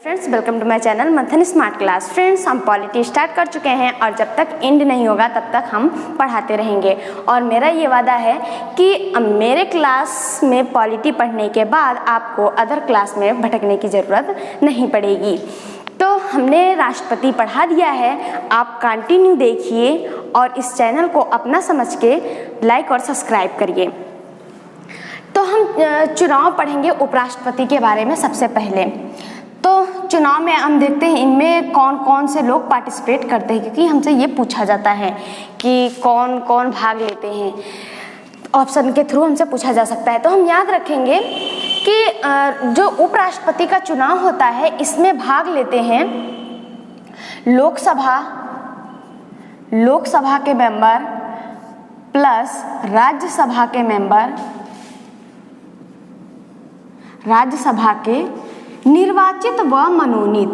Friends, welcome to my channel Manthan smart class. Friends, हम polity start कर चुके हैं और जब तक एंड नहीं होगा तब तक हम पढ़ाते रहेंगे। और मेरा ये वादा है कि मेरे क्लास में पॉलिटी पढ़ने के बाद आपको अदर क्लास में भटकने की ज़रूरत नहीं पड़ेगी। तो हमने राष्ट्रपति पढ़ा दिया है, आप कंटिन्यू देखिए और इस चैनल को अपना समझ के लाइक और सब्सक्राइब करिए। तो हम चुनाव पढ़ेंगे उपराष्ट्रपति के बारे में। सबसे पहले तो चुनाव में हम देखते हैं इनमें कौन कौन से लोग पार्टिसिपेट करते हैं, क्योंकि हमसे ये पूछा जाता है कि कौन कौन भाग लेते हैं। ऑप्शन के थ्रू हमसे पूछा जा सकता है। तो हम याद रखेंगे कि जो उपराष्ट्रपति का चुनाव होता है इसमें भाग लेते हैं लोकसभा के मेंबर प्लस राज्यसभा के मेंबर, राज्यसभा के निर्वाचित व मनोनीत,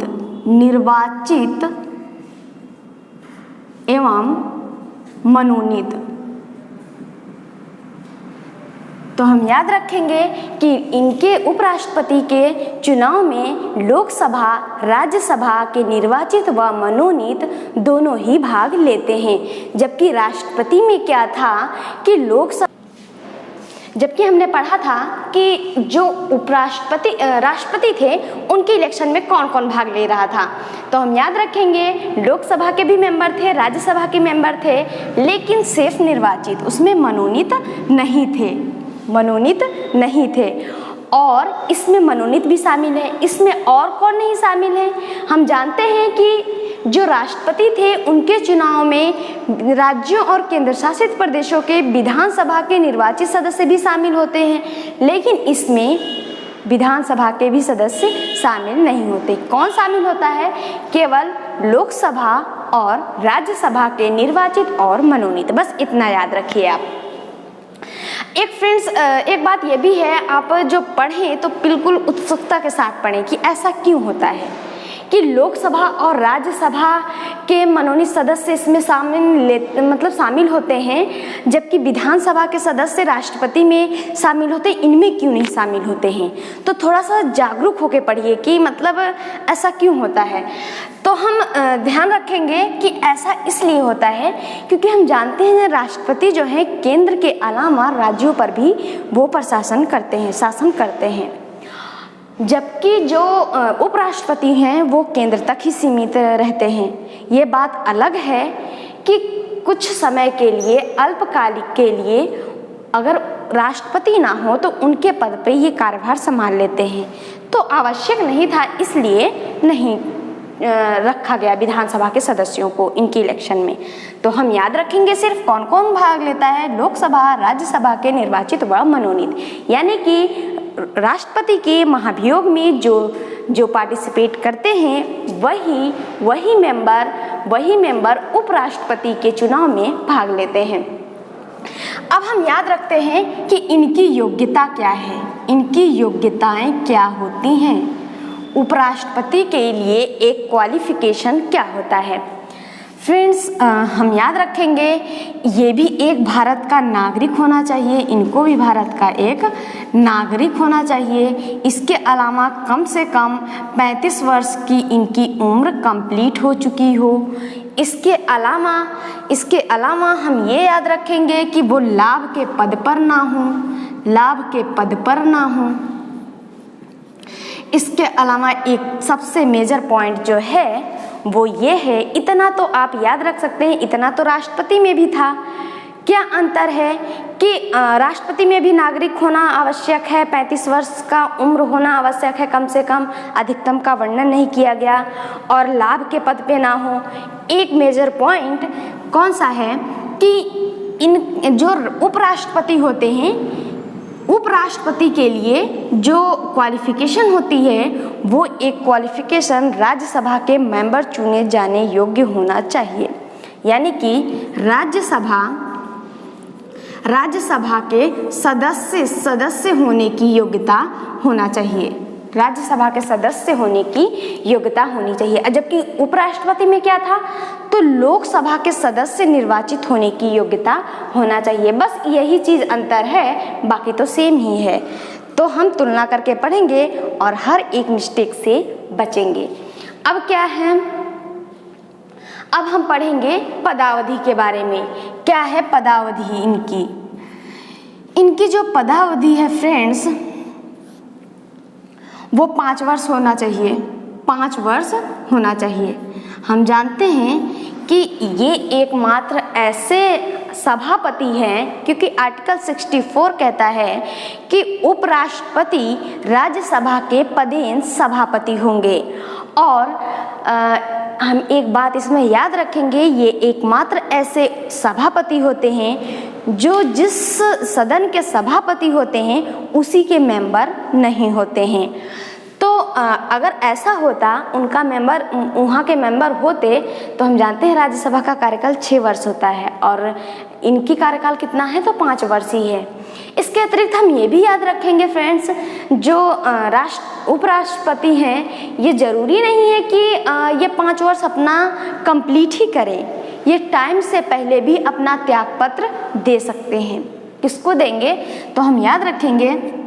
निर्वाचित एवं मनोनीत। तो हम याद रखेंगे कि इनके उपराष्ट्रपति के चुनाव में लोकसभा, राज्यसभा के निर्वाचित व मनोनीत दोनों ही भाग लेते हैं। जबकि राष्ट्रपति में क्या था कि जबकि हमने पढ़ा था कि जो राष्ट्रपति थे उनके इलेक्शन में कौन कौन भाग ले रहा था। तो हम याद रखेंगे लोकसभा के भी मेंबर थे, राज्यसभा के मेंबर थे, लेकिन सिर्फ निर्वाचित, उसमें मनोनीत नहीं थे। और इसमें मनोनीत भी शामिल है। इसमें और कौन नहीं शामिल है? हम जानते हैं कि जो राष्ट्रपति थे उनके चुनाव में राज्यों और केंद्र शासित प्रदेशों के विधानसभा के निर्वाचित सदस्य भी शामिल होते हैं, लेकिन इसमें विधानसभा के भी सदस्य शामिल नहीं होते। कौन शामिल होता है? केवल लोकसभा और राज्यसभा के निर्वाचित और मनोनीत। बस इतना याद रखिए आप। एक बात ये भी है, आप जो पढ़ें तो बिल्कुल उत्सुकता के साथ पढ़ें कि ऐसा क्यों होता है कि लोकसभा और राज्यसभा के मनोनीत सदस्य इसमें शामिल होते हैं, जबकि विधानसभा के सदस्य राष्ट्रपति में शामिल होते हैं, इनमें क्यों नहीं शामिल होते हैं। तो थोड़ा सा जागरूक होकर पढ़िए कि मतलब ऐसा क्यों होता है। तो हम ध्यान रखेंगे कि ऐसा इसलिए होता है क्योंकि हम जानते हैं राष्ट्रपति जो है केंद्र के अलावा राज्यों पर भी वो शासन करते हैं, जबकि जो उपराष्ट्रपति हैं वो केंद्र तक ही सीमित रहते हैं। ये बात अलग है कि कुछ समय के लिए, अल्पकालिक के लिए अगर राष्ट्रपति ना हो तो उनके पद पे ये कार्यभार संभाल लेते हैं। तो आवश्यक नहीं था, इसलिए नहीं रखा गया विधानसभा के सदस्यों को इनके इलेक्शन में। तो हम याद रखेंगे सिर्फ कौन कौन भाग लेता है, लोकसभा, राज्यसभा के निर्वाचित व मनोनीत, यानी कि राष्ट्रपति के महाभियोग में जो पार्टिसिपेट करते हैं वही मेंबर उपराष्ट्रपति के चुनाव में भाग लेते हैं। अब हम याद रखते हैं कि इनकी योग्यता क्या है, इनकी योग्यताएं क्या होती हैं। उपराष्ट्रपति के लिए एक क्वालिफिकेशन क्या होता है? फ्रेंड्स, हम याद रखेंगे ये भी एक भारत का नागरिक होना चाहिए, इनको भी भारत का एक नागरिक होना चाहिए। इसके अलावा कम से कम 35 वर्ष की इनकी उम्र कंप्लीट हो चुकी हो। इसके अलावा हम ये याद रखेंगे कि वो लाभ के पद पर ना हो। इसके अलावा एक सबसे मेजर पॉइंट जो है वो ये है, इतना तो आप याद रख सकते हैं, इतना तो राष्ट्रपति में भी था। क्या अंतर है कि राष्ट्रपति में भी नागरिक होना आवश्यक है, 35 वर्ष का उम्र होना आवश्यक है कम से कम, अधिकतम का वर्णन नहीं किया गया, और लाभ के पद पे ना हो। एक मेजर पॉइंट कौन सा है कि इन जो उपराष्ट्रपति होते हैं, उपराष्ट्रपति के लिए जो क्वालिफिकेशन होती है वो एक क्वालिफिकेशन राज्यसभा के मेंबर चुने जाने योग्य होना चाहिए, यानी कि राज्यसभा के सदस्य होने की योग्यता होना चाहिए, राज्यसभा के सदस्य होने की योग्यता होनी चाहिए। जबकि उपराष्ट्रपति में क्या था? तो लोकसभा के सदस्य निर्वाचित होने की योग्यता होना चाहिए। बस यही चीज़ अंतर है, बाकी तो सेम ही है। तो हम तुलना करके पढ़ेंगे और हर एक मिस्टेक से बचेंगे। अब क्या है, अब हम पढ़ेंगे पदावधि के बारे में। क्या है पदावधि इनकी जो पदावधि है फ्रेंड्स, वो 5 वर्ष होना चाहिए, 5 वर्ष होना चाहिए। हम जानते हैं कि ये एकमात्र ऐसे सभापति हैं, क्योंकि आर्टिकल 64 कहता है कि उपराष्ट्रपति राज्यसभा के पदेन सभापति होंगे। और हम एक बात इसमें याद रखेंगे, ये एकमात्र ऐसे सभापति होते हैं जो जिस सदन के सभापति होते हैं उसी के मेंबर नहीं होते हैं। तो अगर ऐसा होता, उनका मेंबर वहाँ के मेंबर होते, तो हम जानते हैं राज्यसभा का कार्यकाल 6 वर्ष होता है और इनकी कार्यकाल कितना है, तो 5 वर्ष ही है। इसके अतिरिक्त हम ये भी याद रखेंगे फ्रेंड्स, जो उपराष्ट्रपति हैं, ये ज़रूरी नहीं है कि ये 5 वर्ष अपना कंप्लीट ही करें, ये टाइम से पहले भी अपना त्यागपत्र दे सकते हैं। किसको देंगे, तो हम याद रखेंगे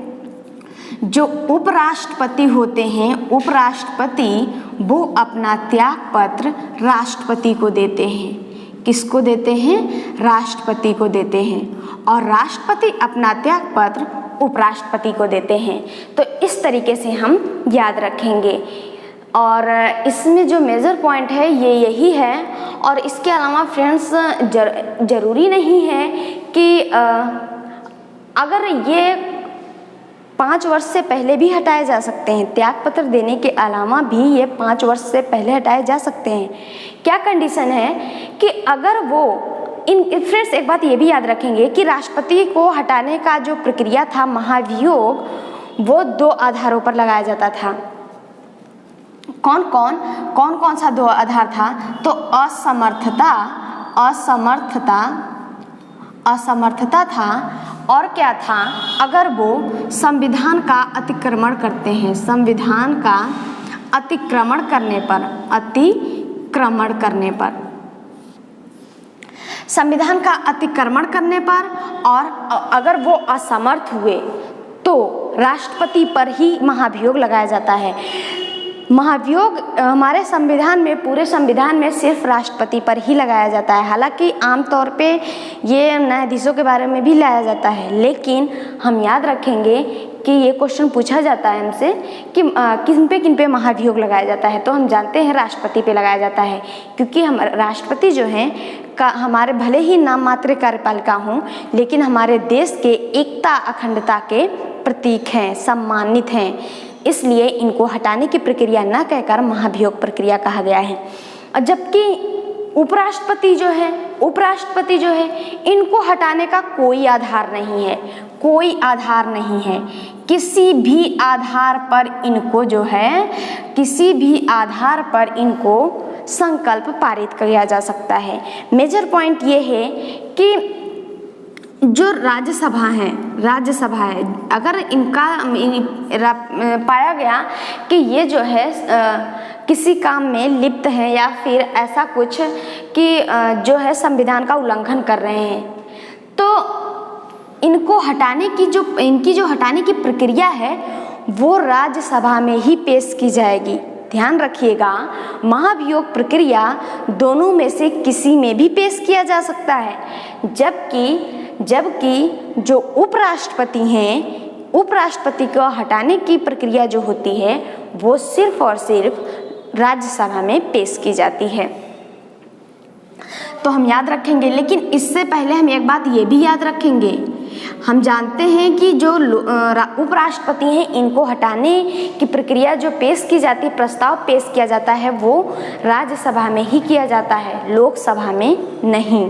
जो उपराष्ट्रपति होते हैं, उपराष्ट्रपति वो अपना त्यागपत्र राष्ट्रपति को देते हैं। किसको देते हैं, राष्ट्रपति को देते हैं, और राष्ट्रपति अपना त्यागपत्र उपराष्ट्रपति को देते हैं। तो इस तरीके से हम याद रखेंगे और इसमें जो मेजर पॉइंट है ये यही है। और इसके अलावा फ्रेंड्स ज़रूरी नहीं है कि अगर ये 5 वर्ष से पहले भी हटाए जा सकते हैं, त्यागपत्र देने के अलावा भी ये 5 वर्ष से पहले हटाए जा सकते हैं। क्या कंडीशन है कि अगर वो फ्रेंड्स एक बात ये भी याद रखेंगे कि राष्ट्रपति को हटाने का जो प्रक्रिया था महाभियोग, वो 2 आधारों पर लगाया जाता था। कौन कौन सा 2 आधार था, तो असमर्थता था, और क्या था, अगर वो संविधान का अतिक्रमण करते हैं, संविधान का अतिक्रमण करने पर, संविधान का अतिक्रमण करने पर, और अगर वो असमर्थ हुए तो राष्ट्रपति पर ही महाभियोग लगाया जाता है। महाभियोग हमारे संविधान में, पूरे संविधान में सिर्फ राष्ट्रपति पर ही लगाया जाता है। हालांकि आमतौर पे ये न्यायाधीशों के बारे में भी लाया जाता है, लेकिन हम याद रखेंगे कि ये क्वेश्चन पूछा जाता है हमसे कि किन पे महाभियोग लगाया जाता है, तो हम जानते हैं राष्ट्रपति पे लगाया जाता है, क्योंकि हम राष्ट्रपति जो हैं हमारे भले ही नाम मात्र कार्यपालिका हों, लेकिन हमारे देश के एकता अखंडता के प्रतीक हैं, सम्मानित हैं, इसलिए इनको हटाने की प्रक्रिया न कहकर महाभियोग प्रक्रिया कहा गया है। और जबकि उपराष्ट्रपति जो है इनको हटाने का कोई आधार नहीं है, कोई आधार नहीं है। किसी भी आधार पर इनको जो है, किसी भी आधार पर इनको संकल्प पारित किया जा सकता है। मेजर पॉइंट ये है कि जो राज्यसभा है, अगर इनका पाया गया कि ये जो है किसी काम में लिप्त हैं या फिर ऐसा कुछ कि जो है संविधान का उल्लंघन कर रहे हैं, तो इनको हटाने की जो हटाने की प्रक्रिया है वो राज्यसभा में ही पेश की जाएगी। ध्यान रखिएगा, महाभियोग प्रक्रिया दोनों में से किसी में भी पेश किया जा सकता है, जबकि जो उपराष्ट्रपति हैं, उपराष्ट्रपति को हटाने की प्रक्रिया जो होती है वो सिर्फ और सिर्फ राज्यसभा में पेश की जाती है। तो हम याद रखेंगे, लेकिन इससे पहले हम एक बात ये भी याद रखेंगे, हम जानते हैं कि जो उपराष्ट्रपति हैं इनको हटाने की प्रक्रिया जो पेश की जाती है, प्रस्ताव पेश किया जाता है, वो राज्यसभा में ही किया जाता है, लोकसभा में नहीं।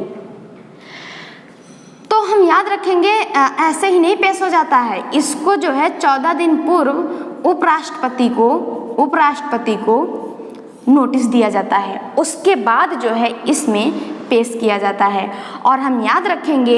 तो हम याद रखेंगे ऐसे ही नहीं पेश हो जाता है, इसको जो है 14 दिन पूर्व उपराष्ट्रपति को नोटिस दिया जाता है, उसके बाद जो है इसमें पेश किया जाता है। और हम याद रखेंगे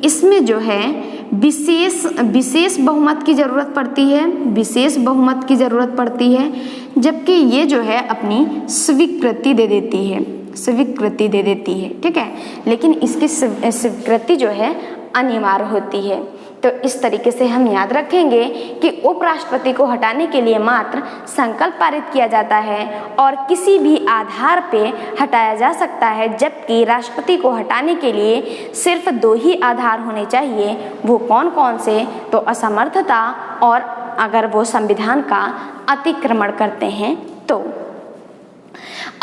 इसमें जो है विशेष बहुमत की ज़रूरत पड़ती है, विशेष बहुमत की ज़रूरत पड़ती है, जबकि ये जो है अपनी स्वीकृति दे देती है, स्वीकृति दे देती है, ठीक है। लेकिन इसकी स्वीकृति जो है अनिवार्य होती है। तो इस तरीके से हम याद रखेंगे कि उपराष्ट्रपति को हटाने के लिए मात्र संकल्प पारित किया जाता है और किसी भी आधार पे हटाया जा सकता है, जबकि राष्ट्रपति को हटाने के लिए सिर्फ 2 ही आधार होने चाहिए। वो कौन कौन से? तो असमर्थता और अगर वो संविधान का अतिक्रमण करते हैं तो।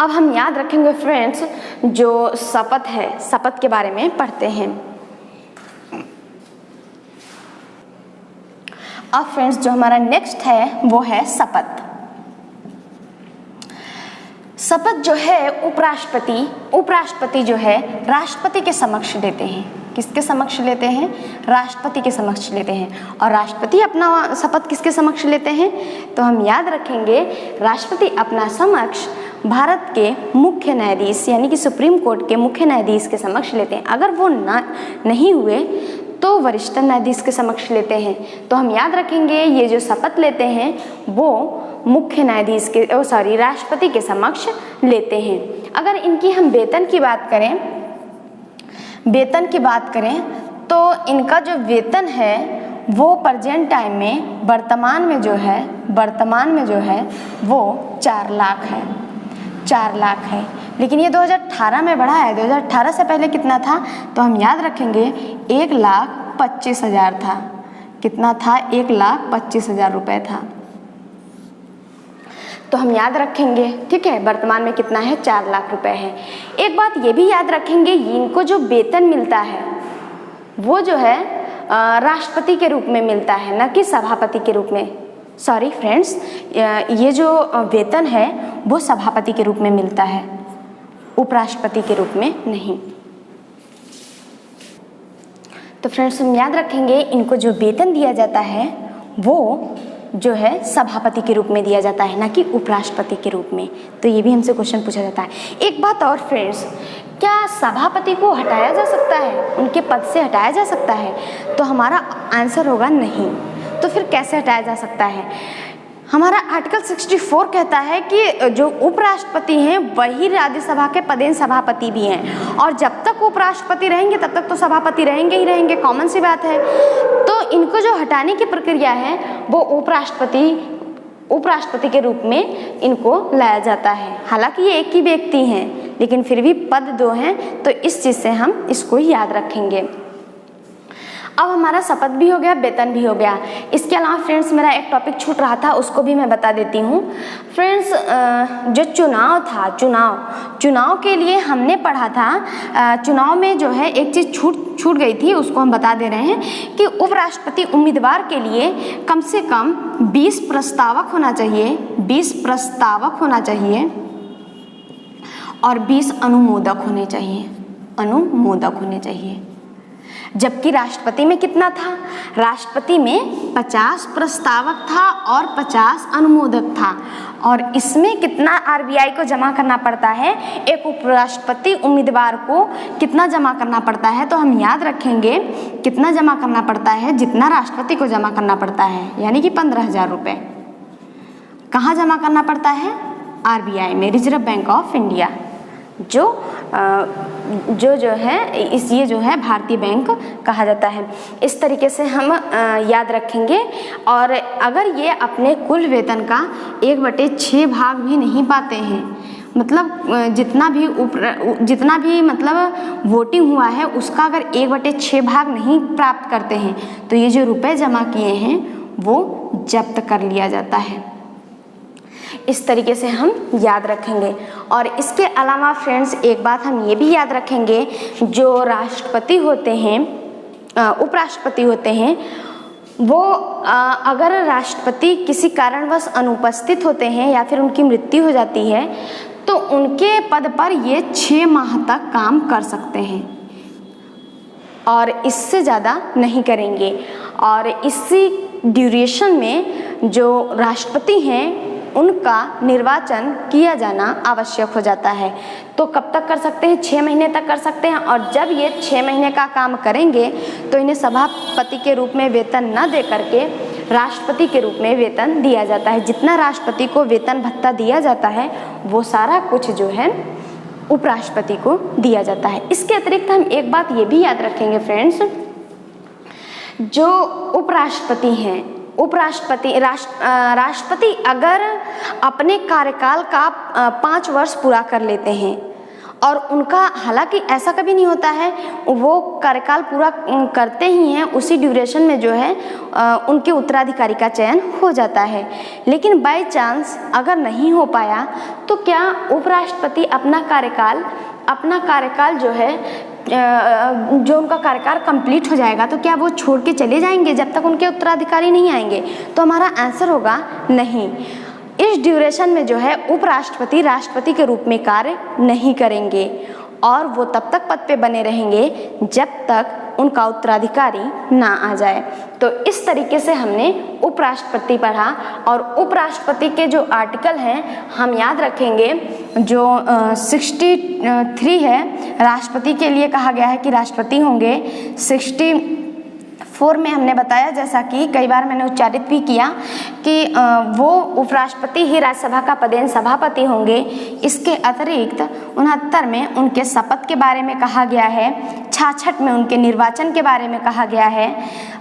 अब हम याद रखेंगे फ्रेंड्स, जो शपथ है, शपथ के बारे में पढ़ते हैं। अब फ्रेंड्स जो हमारा नेक्स्ट है वो है शपथ। शपथ जो है उपराष्ट्रपति जो है राष्ट्रपति के समक्ष लेते हैं। किसके समक्ष लेते हैं? राष्ट्रपति के समक्ष लेते हैं। और राष्ट्रपति अपना शपथ किसके समक्ष लेते हैं? तो हम याद रखेंगे, राष्ट्रपति अपना समक्ष भारत के मुख्य न्यायाधीश यानी कि सुप्रीम कोर्ट के मुख्य न्यायाधीश के समक्ष लेते हैं। अगर वो नहीं हुए तो वरिष्ठ न्यायाधीश के समक्ष लेते हैं। तो हम याद रखेंगे ये जो शपथ लेते हैं वो मुख्य न्यायाधीश के राष्ट्रपति के समक्ष लेते हैं। अगर इनकी हम वेतन की बात करें तो इनका जो वेतन है वो प्रेजेंट टाइम में वर्तमान में जो है वो 4 लाख है, 4 लाख है। लेकिन ये 2018 में बढ़ा है। 2018 से पहले कितना था? तो हम याद रखेंगे 1,25,000 था। कितना था? 1,25,000 रुपये था। तो हम याद रखेंगे, ठीक है। वर्तमान में कितना है? 4 लाख रुपए है। एक बात ये भी याद रखेंगे, इनको जो वेतन मिलता है वो जो है राष्ट्रपति के रूप में मिलता है, न कि सभापति के रूप में। सॉरी फ्रेंड्स, ये जो वेतन है वो सभापति के रूप में मिलता है, उपराष्ट्रपति के रूप में नहीं। तो फ्रेंड्स हम याद रखेंगे, इनको जो वेतन दिया जाता है वो जो है सभापति के रूप में दिया जाता है, ना कि उपराष्ट्रपति के रूप में। तो ये भी हमसे क्वेश्चन पूछा जाता है। एक बात और फ्रेंड्स, क्या सभापति को हटाया जा सकता है? उनके पद से हटाया जा सकता है? तो हमारा आंसर होगा नहीं। तो फिर कैसे हटाया जा सकता है? हमारा आर्टिकल 64 कहता है कि जो उपराष्ट्रपति हैं वही राज्यसभा के पदेन सभापति भी हैं, और जब तक उपराष्ट्रपति रहेंगे तब तक तो सभापति रहेंगे ही रहेंगे, कॉमन सी बात है। तो इनको जो हटाने की प्रक्रिया है वो उपराष्ट्रपति के रूप में इनको लाया जाता है। हालांकि ये एक ही व्यक्ति हैं, लेकिन फिर भी पद 2 हैं, तो इस चीज़ से हम इसको याद रखेंगे। अब हमारा शपथ भी हो गया, वेतन भी हो गया। इसके अलावा फ्रेंड्स मेरा एक टॉपिक छूट रहा था, उसको भी मैं बता देती हूँ। फ्रेंड्स जो चुनाव था, चुनाव के लिए हमने पढ़ा था, चुनाव में जो है एक चीज़ छूट गई थी, उसको हम बता दे रहे हैं कि उपराष्ट्रपति उम्मीदवार के लिए कम से कम 20 प्रस्तावक होना चाहिए, 20 प्रस्तावक होना चाहिए और 20 अनुमोदक होने चाहिए। जबकि राष्ट्रपति में कितना था? राष्ट्रपति में 50 प्रस्तावक था और 50 अनुमोदक था। और इसमें कितना आरबीआई को जमा करना पड़ता है? एक उपराष्ट्रपति उम्मीदवार को कितना जमा करना पड़ता है? तो हम याद रखेंगे कितना जमा करना पड़ता है, जितना राष्ट्रपति को जमा करना पड़ता है, यानी कि 15,000 रुपये। कहाँ जमा करना पड़ता है? आरबीआई में, रिजर्व बैंक ऑफ इंडिया, जो है ये जो है भारतीय बैंक कहा जाता है। इस तरीके से हम याद रखेंगे। और अगर ये अपने कुल वेतन का 1/6 भाग भी नहीं पाते हैं, मतलब जितना भी मतलब वोटिंग हुआ है उसका अगर 1/6 भाग नहीं प्राप्त करते हैं, तो ये जो रुपए जमा किए हैं वो जब्त कर लिया जाता है। इस तरीके से हम याद रखेंगे। और इसके अलावा फ्रेंड्स एक बात हम ये भी याद रखेंगे, जो राष्ट्रपति होते हैं, उपराष्ट्रपति होते हैं, वो अगर राष्ट्रपति किसी कारणवश अनुपस्थित होते हैं या फिर उनकी मृत्यु हो जाती है, तो उनके पद पर ये 6 माह तक काम कर सकते हैं और इससे ज़्यादा नहीं करेंगे। और इसी ड्यूरेशन में जो राष्ट्रपति हैं उनका निर्वाचन किया जाना आवश्यक हो जाता है। तो कब तक कर सकते हैं? 6 महीने तक कर सकते हैं। और जब ये 6 महीने का काम करेंगे तो इन्हें सभापति के रूप में वेतन न दे करके राष्ट्रपति के रूप में वेतन दिया जाता है। जितना राष्ट्रपति को वेतन भत्ता दिया जाता है वो सारा कुछ जो है उपराष्ट्रपति को दिया जाता है। इसके अतिरिक्त हम एक बात ये भी याद रखेंगे फ्रेंड्स जो उपराष्ट्रपति हैं, राष्ट्रपति अगर अपने कार्यकाल का 5 वर्ष पूरा कर लेते हैं और उनका, हालांकि ऐसा कभी नहीं होता है, वो कार्यकाल पूरा करते ही हैं, उसी ड्यूरेशन में जो है उनके उत्तराधिकारी का चयन हो जाता है। लेकिन बाय चांस अगर नहीं हो पाया तो क्या उपराष्ट्रपति अपना कार्यकाल जो है, जो उनका कार्यकाल कंप्लीट हो जाएगा तो क्या वो छोड़ के चले जाएंगे जब तक उनके उत्तराधिकारी नहीं आएंगे? तो हमारा आंसर होगा नहीं। इस ड्यूरेशन में जो है उपराष्ट्रपति राष्ट्रपति के रूप में कार्य नहीं करेंगे और वो तब तक पद पे बने रहेंगे जब तक उनका उत्तराधिकारी ना आ जाए। तो इस तरीके से हमने उपराष्ट्रपति पढ़ा और उपराष्ट्रपति के जो आर्टिकल हैं हम याद रखेंगे। जो 63 है राष्ट्रपति के लिए कहा गया है कि राष्ट्रपति होंगे। 64 में हमने बताया, जैसा कि कई बार मैंने उच्चारित भी किया, कि वो उपराष्ट्रपति ही राज्यसभा का पदेन सभापति होंगे। इसके अतिरिक्त 69 में उनके शपथ के बारे में कहा गया है, 66 में उनके निर्वाचन के बारे में कहा गया है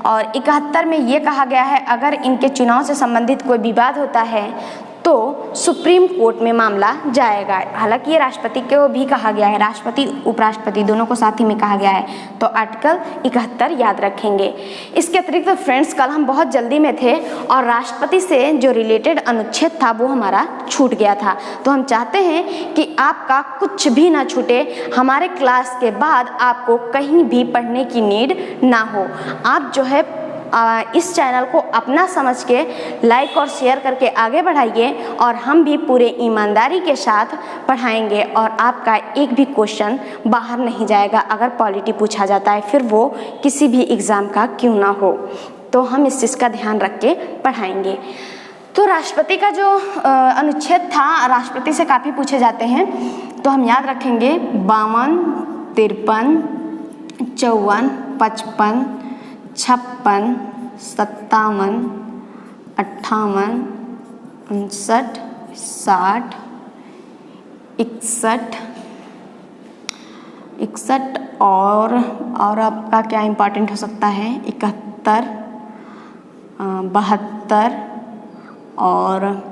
और 71 में ये कहा गया है अगर इनके चुनाव से संबंधित कोई विवाद होता है तो सुप्रीम कोर्ट में मामला जाएगा। हालांकि ये राष्ट्रपति को भी कहा गया है, राष्ट्रपति उपराष्ट्रपति दोनों को साथ ही में कहा गया है। तो आर्टिकल 71 याद रखेंगे। इसके अतिरिक्त फ्रेंड्स कल हम बहुत जल्दी में थे और राष्ट्रपति से जो रिलेटेड अनुच्छेद था वो हमारा छूट गया था। तो हम चाहते हैं कि आपका कुछ भी ना छूटे, हमारे क्लास के बाद आपको कहीं भी पढ़ने की नीड ना हो। आप जो है इस चैनल को अपना समझ के लाइक और शेयर करके आगे बढ़ाइए और हम भी पूरे ईमानदारी के साथ पढ़ाएंगे और आपका एक भी क्वेश्चन बाहर नहीं जाएगा। अगर पॉलिटी पूछा जाता है फिर वो किसी भी एग्ज़ाम का क्यों ना हो, तो हम इस चीज़ का ध्यान रख के पढ़ाएंगे। तो राष्ट्रपति का जो अनुच्छेद था, राष्ट्रपति से काफ़ी पूछे जाते हैं, तो हम याद रखेंगे 52, 53, 54, 55, 56, 57, 58, 59, 60, 61 और आपका क्या इम्पोर्टेंट हो सकता है, 71, 72 और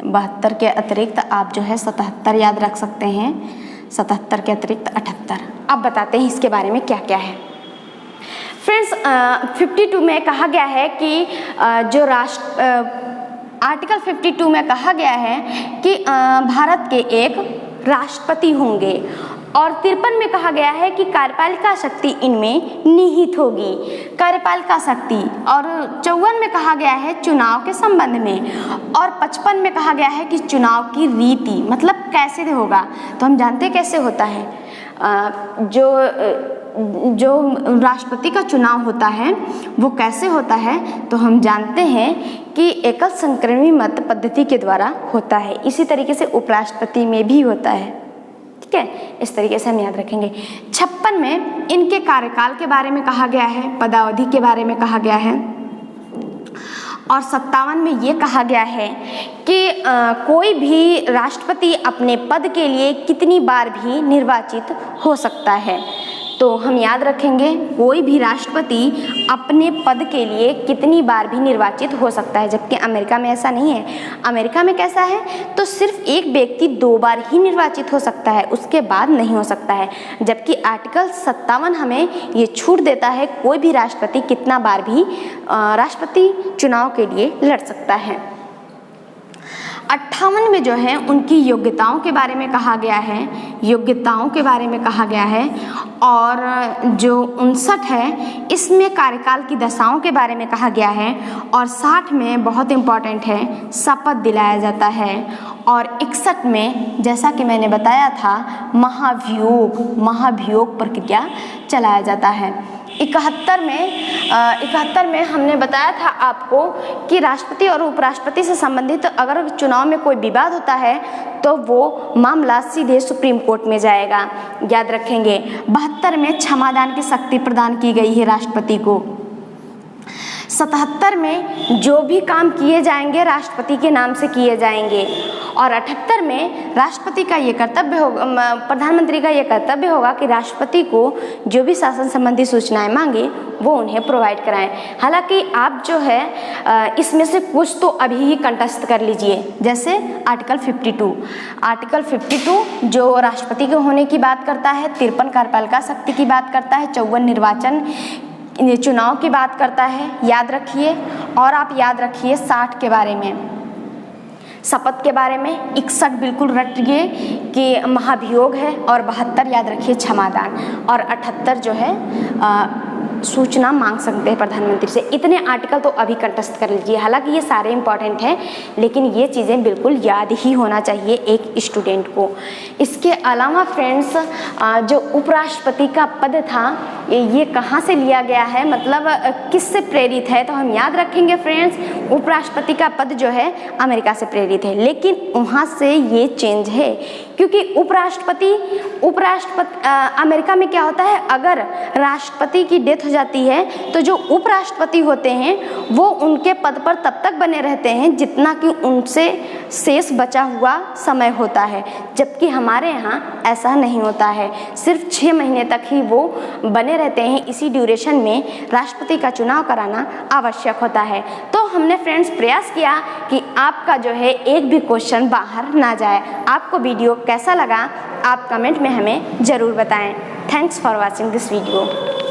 72 के अतिरिक्त आप जो है 77 याद रख सकते हैं। 77 के अतिरिक्त 78। अब बताते हैं इसके बारे में क्या क्या है। फ्रेंड्स 52 में कहा गया है कि जो आर्टिकल 52 में कहा गया है कि भारत के एक राष्ट्रपति होंगे और 53 में कहा गया है कि कार्यपालिका शक्ति इनमें निहित होगी, कार्यपालिका शक्ति। और 54 में कहा गया है चुनाव के संबंध में और 55 में कहा गया है कि चुनाव की रीति, मतलब कैसे होगा। तो हम जानते हैं कैसे होता है। जो राष्ट्रपति का चुनाव होता है वो कैसे होता है, तो हम जानते हैं कि एकल संक्रमणी मत पद्धति के द्वारा होता है। इसी तरीके से उपराष्ट्रपति में भी होता है। ठीक है, इस तरीके से हम याद रखेंगे। 56 में इनके कार्यकाल के बारे में कहा गया है, पदावधि के बारे में कहा गया है और 57 में ये कहा गया है कि कोई भी राष्ट्रपति अपने पद के लिए कितनी बार भी निर्वाचित हो सकता है। तो हम याद रखेंगे कोई भी राष्ट्रपति अपने पद के लिए कितनी बार भी निर्वाचित हो सकता है, जबकि अमेरिका में ऐसा नहीं है। अमेरिका में कैसा है, तो सिर्फ एक व्यक्ति 2 बार ही निर्वाचित हो सकता है, उसके बाद नहीं हो सकता है। जबकि आर्टिकल 57 हमें ये छूट देता है कोई भी राष्ट्रपति कितना बार भी राष्ट्रपति चुनाव के लिए लड़ सकता है। 58 में जो है उनकी योग्यताओं के बारे में कहा गया है, योग्यताओं के बारे में कहा गया है। और जो 59 है इसमें कार्यकाल की दशाओं के बारे में कहा गया है और 60 में बहुत इम्पॉर्टेंट है शपथ दिलाया जाता है और 61 में जैसा कि मैंने बताया था महाभियोग प्रक्रिया चलाया जाता है। 71 में हमने बताया था आपको कि राष्ट्रपति और उपराष्ट्रपति से संबंधित अगर चुनाव में कोई विवाद होता है तो वो मामला सीधे सुप्रीम कोर्ट में जाएगा, याद रखेंगे। 72 में क्षमादान की शक्ति प्रदान की गई है राष्ट्रपति को। 77 में जो भी काम किए जाएंगे राष्ट्रपति के नाम से किए जाएंगे और 78 में राष्ट्रपति का ये कर्तव्य होगा, प्रधानमंत्री का ये कर्तव्य होगा कि राष्ट्रपति को जो भी शासन संबंधी सूचनाएं मांगे वो उन्हें प्रोवाइड कराएं। हालांकि आप जो है इसमें से कुछ तो अभी ही कंठस्थ कर लीजिए, जैसे आर्टिकल 52 जो राष्ट्रपति के होने की बात करता है, 53 कार्यपालिका शक्ति की बात करता है, 54 निर्वाचन चुनाव की बात करता है, याद रखिए। और आप याद रखिए 60 के बारे में, शपथ के बारे में, 61 बिल्कुल रटिए कि महाभियोग है, और 72 याद रखिए क्षमादान, और 78 जो है सूचना मांग सकते हैं प्रधानमंत्री से। इतने आर्टिकल तो अभी कंठस्थ कर लीजिए। हालांकि ये सारे इंपॉर्टेंट हैं, लेकिन ये चीज़ें बिल्कुल याद ही होना चाहिए एक स्टूडेंट को। इसके अलावा फ्रेंड्स, जो उपराष्ट्रपति का पद था ये कहाँ से लिया गया है, मतलब किससे प्रेरित है, तो हम याद रखेंगे फ्रेंड्स उपराष्ट्रपति का पद जो है अमेरिका से प्रेरित है। लेकिन वहाँ से ये चेंज है क्योंकि उपराष्ट्रपति अमेरिका में क्या होता है, अगर राष्ट्रपति की डेथ हो जाती है तो जो उपराष्ट्रपति होते हैं वो उनके पद पर तब तक बने रहते हैं जितना कि उनसे शेष बचा हुआ समय होता है, जबकि हमारे यहाँ ऐसा नहीं होता है, सिर्फ 6 महीने तक ही वो बने रहते हैं। इसी ड्यूरेशन में राष्ट्रपति का चुनाव कराना आवश्यक होता है। तो हमने फ्रेंड्स प्रयास किया कि आपका जो है एक भी क्वेश्चन बाहर ना जाए। आपको वीडियो कैसा लगा आप कमेंट में हमें ज़रूर बताएं। Thanks for watching this video.